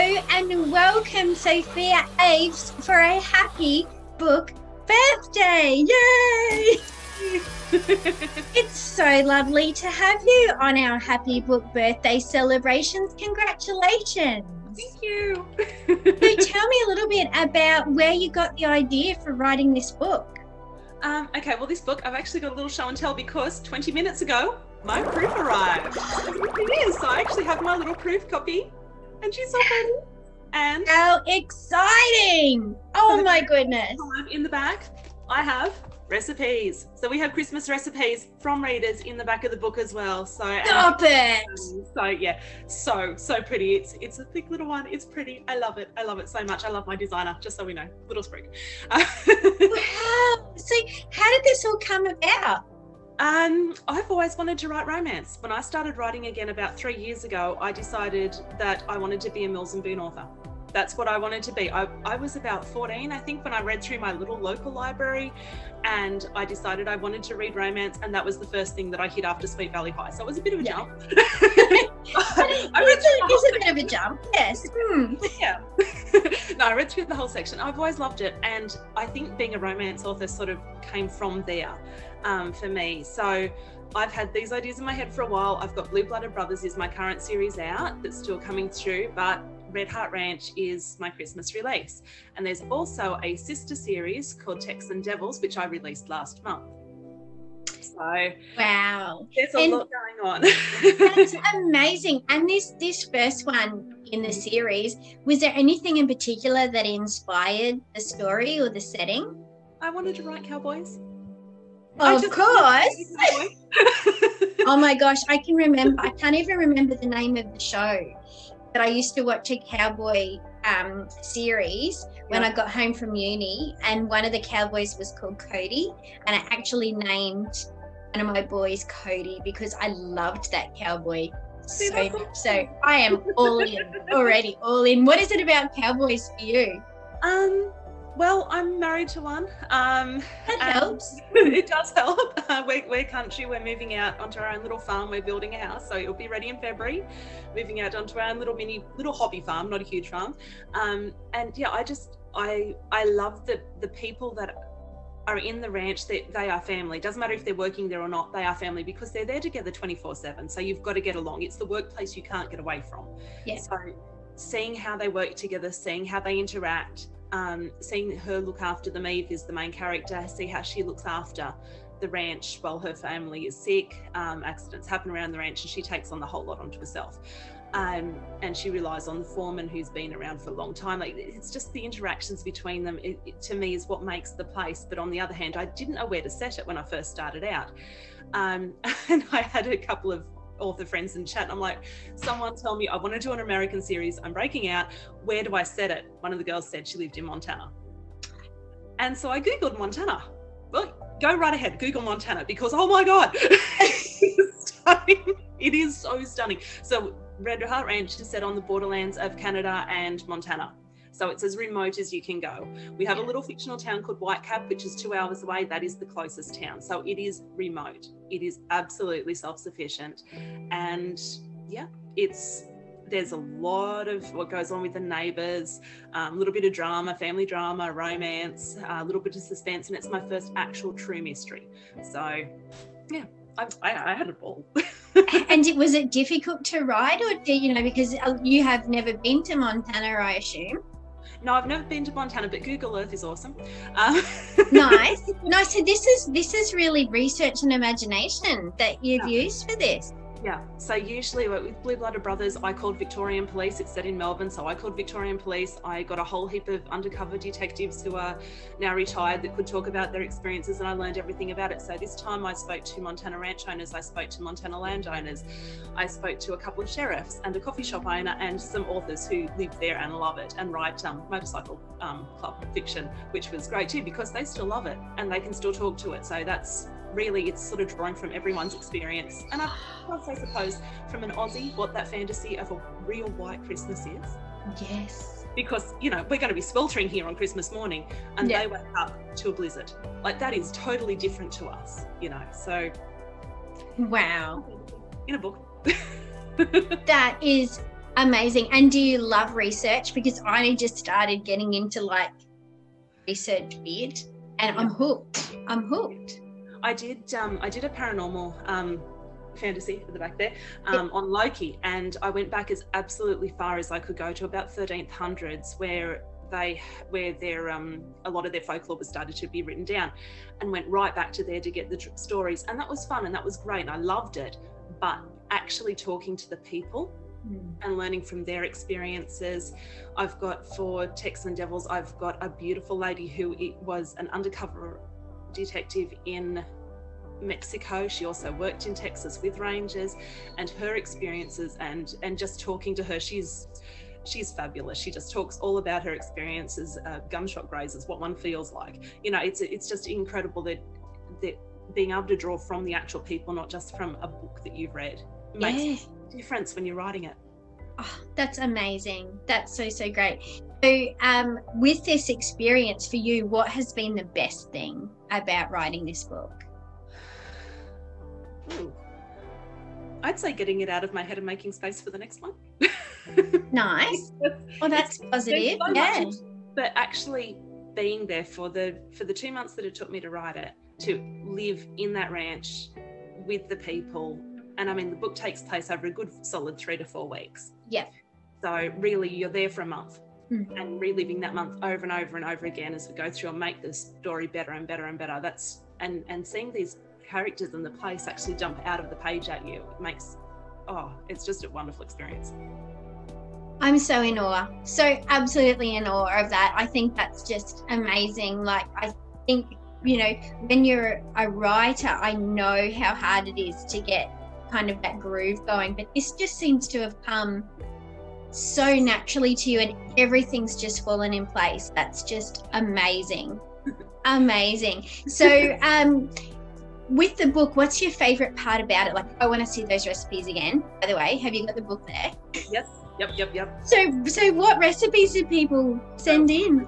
and welcome Sophia Aves for a happy book birthday. Yay! It's so lovely to have you on our happy book birthday celebrations. Congratulations. Thank you. So tell me a little bit about where you got the idea for writing this book. Okay, well, this book, I've actually got a little show and tell because 20 minutes ago, my proof arrived. It is. So I actually have my little proof copy, and she's so pretty. And how exciting! Oh my goodness. In the back, I have recipes. So we have Christmas recipes from readers in the back of the book as well. So stop it. So yeah, so pretty. It's a thick little one. It's pretty. I love it. I love it so much. I love my designer, just so we know. Little sprig. Wow. So how did this all come about? I've always wanted to write romance. When I started writing again about 3 years ago, I decided that I wanted to be a Mills and Boon author. That's what I wanted to be. I was about 14, I think, when I read through my little local library, and I decided I wanted to read romance, and that was the first thing that I hit after Sweet Valley High. So it was a bit of a jump. It's a bit of a jump, yes. Yeah. No, I read through the whole section. I've always loved it, and I think being a romance author sort of came from there for me. So I've had these ideas in my head for a while. I've got Blue Blooded Brothers is my current series out that's still coming through, but Red Heart Ranch is my Christmas release. And there's also a sister series called Texan Devils, which I released last month. So wow, there's a lot going on. That's amazing. And this first one in the series, was there anything in particular that inspired the story or the setting? I wanted to write cowboys. Of course. Oh my gosh, I can't even remember the name of the show, but I used to watch a cowboy series when I got home from uni, and one of the cowboys was called Cody, and I actually named one of my boys Cody because I loved that cowboy so much. So I am all in already, all in. What is it about cowboys for you? Well, I'm married to one. That helps. It does help. We're country. We're moving out onto our own little farm. We're building a house, so it'll be ready in February. Moving out onto our own little hobby farm, not a huge farm. And yeah, I love the people that are in the ranch. They are family. Doesn't matter if they're working there or not. They are family because they're there together 24/7. So you've got to get along. It's the workplace you can't get away from. Yeah. So seeing how they work together, seeing how they interact. Seeing her look after them. Eve is the main character. See how she looks after the ranch while her family is sick. Accidents happen around the ranch, and she takes on the whole lot onto herself. And she relies on the foreman who's been around for a long time. Like, it's just the interactions between them, it to me, is what makes the place. But on the other hand, I didn't know where to set it when I first started out. And I had a couple of author friends in chat, and I'm like, someone tell me, I want to do an American series, I'm breaking out, where do I set it? One of the girls said she lived in Montana, and so I googled Montana. Well, go right ahead, Google Montana, because oh my god, it's stunning. It is so stunning. So Red Heart Ranch is set on the borderlands of Canada and Montana. So it's as remote as you can go. We have a little fictional town called Whitecap, which is 2 hours away. That is the closest town. So it is remote. It is absolutely self-sufficient. And yeah, there's a lot of what goes on with the neighbours, a little bit of drama, family drama, romance, a little bit of suspense. And it's my first actual true mystery. So yeah, I had a ball. And was it difficult to write, or because you have never been to Montana, I assume? No, I've never been to Montana, but Google Earth is awesome. Nice. So this is really research and imagination that you've used for this. Yeah. So usually with Blue Blooded Brothers, I called Victorian police. It's set in Melbourne, so I called Victorian police. I got a whole heap of undercover detectives who are now retired that could talk about their experiences, and I learned everything about it. So this time I spoke to Montana ranch owners, I spoke to Montana landowners, I spoke to a couple of sheriffs and a coffee shop owner and some authors who live there and love it and write motorcycle club fiction, which was great too because they still love it and they can still talk to it. So that's really, it's sort of drawing from everyone's experience. And I suppose from an Aussie, what that fantasy of a real white Christmas is. Yes. Because, we're going to be sweltering here on Christmas morning and they wake up to a blizzard. Like, that is totally different to us, so. Wow. In a book. That is Amazing. And do you love research? Because I just started getting into like research bit, and I'm hooked. I did a paranormal fantasy at the back there on Loki, and I went back as absolutely far as I could go to about 1300s, where their a lot of their folklore was started to be written down, and went right back to there to get the stories, and that was fun and that was great and I loved it. But actually talking to the people and learning from their experiences. I've got, for Tex and Devils, I've got a beautiful lady who was an undercover detective in Mexico. She also worked in Texas with rangers, and her experiences and just talking to her, she's fabulous. She just talks all about her experiences, gunshot grazes, what one feels like. You know, it's just incredible that being able to draw from the actual people, not just from a book that you've read, makes a difference when you're writing it. Oh, that's amazing. That's so great. So with this experience for you, what has been the best thing about writing this book? I'd say getting it out of my head and making space for the next one. Nice. Well, that's positive. So yeah. much, but actually being there for the 2 months that it took me to write it, to live in that ranch with the people. And I mean, the book takes place over a good solid 3 to 4 weeks. Yeah. So really you're there for a month and reliving that month over and over and over again as we go through and make the story better and better and better. That's and seeing these characters and the place actually jump out of the page at you, it makes, it's just a wonderful experience. I'm so in awe. So absolutely in awe of that. I think that's just amazing. Like, I think, you know, when you're a writer, I know how hard it is to get kind of that groove going, but this just seems to have come so naturally to you, and everything's just fallen in place. That's just amazing. Amazing. So with the book, what's your favorite part about it? Like, I want to see those recipes again, by the way. Have you got the book there? Yes. Yep. So what recipes do people send in?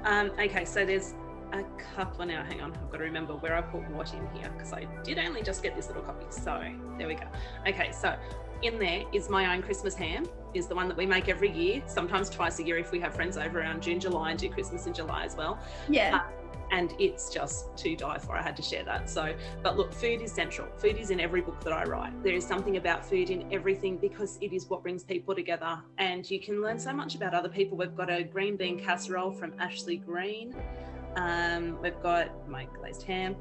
Okay, so there's a couple now. Hang on, I've got to remember where I put what in here, because I did only just get this little copy. So there we go. Okay, so in there is my own Christmas ham, is the one that we make every year, sometimes twice a year if we have friends over around June, July, and do Christmas in July as well. Yeah. And it's just to die for. I had to share that. So, but look, food is central. Food is in every book that I write. There is something about food in everything, because it is what brings people together, and you can learn so much about other people. We've got a green bean casserole from Ashley Green. We've got my glazed ham.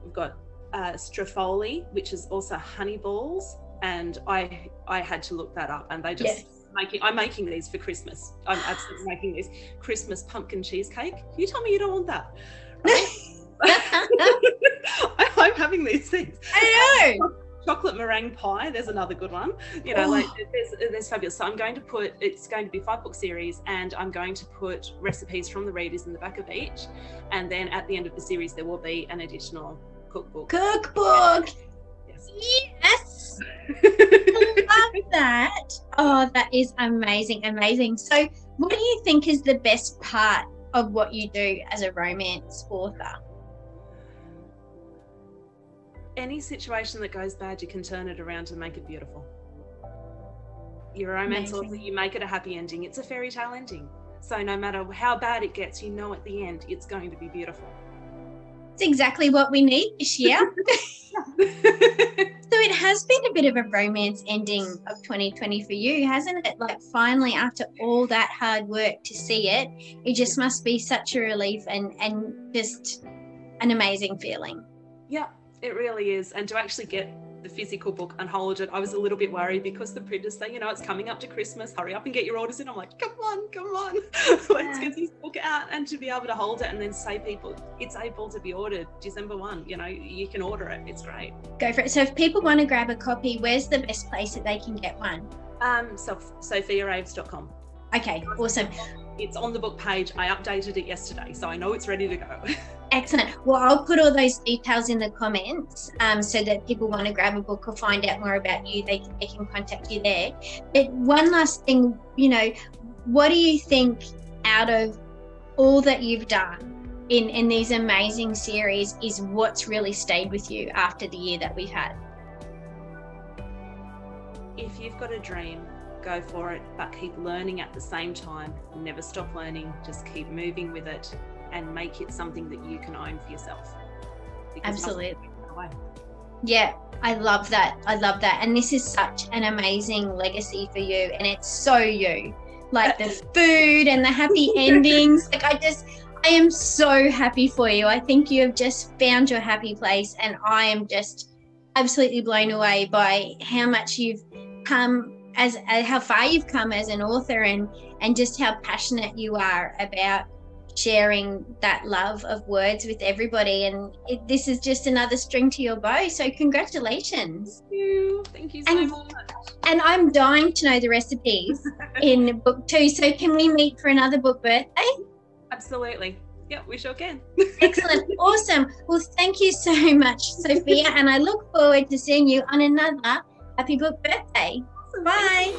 We've got strafoli, which is also honey balls. And I had to look that up, and they just... Yes. I'm making these for Christmas. I'm absolutely making this Christmas pumpkin cheesecake. You tell me you don't want that. Right? I'm having these things. I know. Chocolate meringue pie, there's another good one. You know, like there's fabulous. So it's going to be a 5-book series, and I'm going to put recipes from the readers in the back of each. And then at the end of the series, there will be an additional cookbook. Yes. I love that. Oh, that is amazing. So what do you think is the best part of what you do as a romance author? Any situation that goes bad, you can turn it around and make it beautiful. You're a romance author, you make it a happy ending. It's a fairy tale ending. So no matter how bad it gets, you know at the end it's going to be beautiful. It's exactly what we need this year. So it has been a bit of a romance ending of 2020 for you, hasn't it? Like, finally, after all that hard work to see it, it just must be such a relief and just an amazing feeling. Yeah, it really is. And to actually get the physical book and hold it, I was a little bit worried, because the printers say, you know, it's coming up to Christmas, hurry up and get your orders in. I'm like, come on, let's get this book out. And to be able to hold it and then say people, it's able to be ordered December 1, you know, you can order it. It's great. Go for it. So if people want to grab a copy, where's the best place that they can get one? SofiaAves.com. Okay, awesome. It's on the book page. I updated it yesterday, so I know it's ready to go. Excellent. Well, I'll put all those details in the comments so that people want to grab a book or find out more about you, they can contact you there. But one last thing, you know, what do you think, out of all that you've done in these amazing series, is what's really stayed with you after the year that we've had? If if you've got a dream, go for it, but keep learning at the same time. Never stop learning, just keep moving with it and make it something that you can own for yourself. Absolutely. Yeah, I love that. I love that. And this is such an amazing legacy for you, and it's so you. Like the food and the happy endings. Like I am so happy for you. I think you have just found your happy place, and I am just absolutely blown away by how much you've come, as how far you've come as an author, and just how passionate you are about sharing that love of words with everybody. And this is just another string to your bow. So congratulations. Thank you so much. And I'm dying to know the recipes in book 2. So can we meet for another book birthday? Absolutely. Yeah, we sure can. Excellent. Awesome. Well, thank you so much, Sophia. And I look forward to seeing you on another happy book birthday. Awesome. Bye.